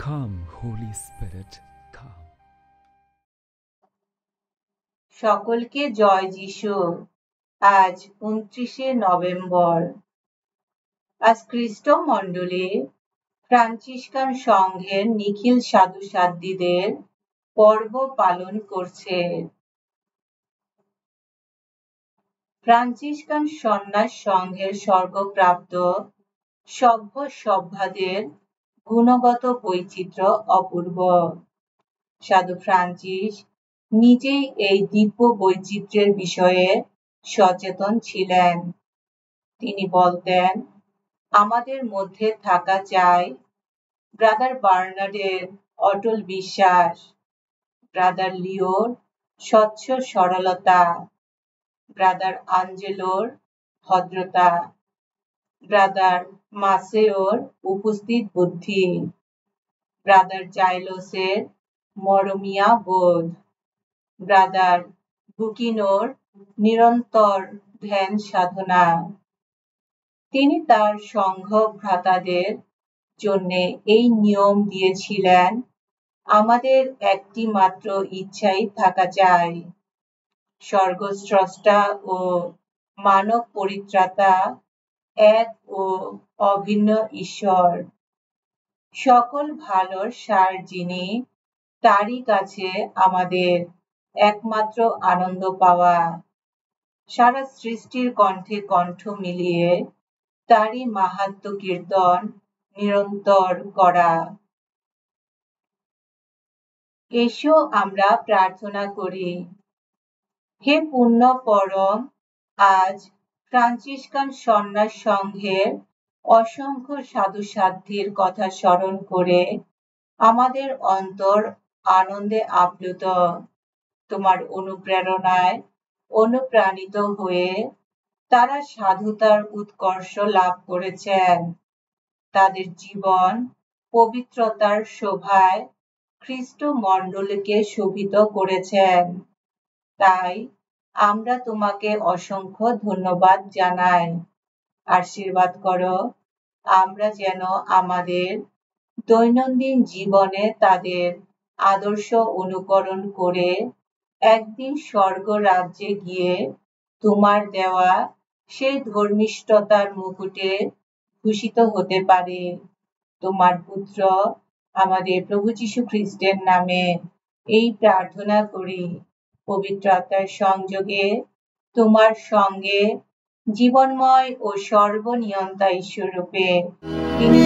Come, Holy Spirit, come. সকলকে জয় যিশু। আজ 29শে নভেম্বর। আজ খ্রিস্ট মণ্ডলী ফ্রান্সিসকান সংঘের নিখিল সাধু সাধ্বীদের পর্ব পালন করছে। ফ্রান্সিসকান সন্ন্যাস সংঘের স্বর্গপ্রাপ্ত সভ্য সভ্যাদের গুণগত বৈচিত্র্য অপূর্ব। সাধু ফ্রান্সিস নিজেই এই দিব্য বৈচিত্র্যের বিষয়ে সচেতন ছিলেন। তিনি বলতেন, আমাদের মধ্যে থাকা চাই ব্রাদার বার্নার্ডের অটল বিশ্বাস, ব্রাদার লিওর স্বচ্ছ সরলতা, ব্রাদার আঞ্জেলোর ভদ্রতা, ব্রাদার মাসেওর উপস্থিত বুদ্ধি, ব্রাদার জাইলোসের মরমিয়া বোধ, ব্রাদার বুকিনোর নিরন্তর ধ্যান সাধনা। তিনি তার সংঘ ভ্রাতাদের জন্য এই নিয়ম দিয়েছিলেন, আমাদের একটি মাত্র ইচ্ছাই থাকা চাই, স্বর্গস্রষ্টা ও মানব পরিত্রাতা এক ও অভিন্ন ঈশ্বর। সকল ভালোর সার যিনি, তারই কাছে আমাদের একমাত্র আনন্দ পাওয়া, সারা সৃষ্টির কণ্ঠে কণ্ঠ মিলিয়ে তারই মাহাত্ম্য কীর্তন নিরন্তর করা। এসো আমরা প্রার্থনা করি। হে পুণ্য পরম, আজ ফ্রান্সিসকান সন্ন্যাস সংঘের অসংখ্য সাধু সাধ্বীর কথা স্মরণ করে আমাদের অন্তর আনন্দে আপ্লুত। তোমার অনুপ্রেরণায় অনুপ্রাণিত হয়ে তারা সাধুতার উৎকর্ষ লাভ করেছেন। তাদের জীবন পবিত্রতার শোভায় খ্রিস্ট মণ্ডলীকে শোভিত করেছেন। তাই আমরা তোমাকে অসংখ্য ধন্যবাদ জানাই। আশীর্বাদ করো আমরা যেন আমাদের দৈনন্দিন জীবনে তাদের আদর্শ অনুকরণ করে একদিন স্বর্গ রাজ্যে গিয়ে তোমার দেওয়া সেই ধর্মিষ্ঠতার মুকুটে ভূষিত হতে পারে। তোমার পুত্র আমাদের প্রভু যীশু খ্রিস্টের নামে এই প্রার্থনা করি। পবিত্র আত্মার সংযোগে তোমার সঙ্গে জীবনময় ও সর্বনিয়ন্তা ঈশ্বররূপে তিনি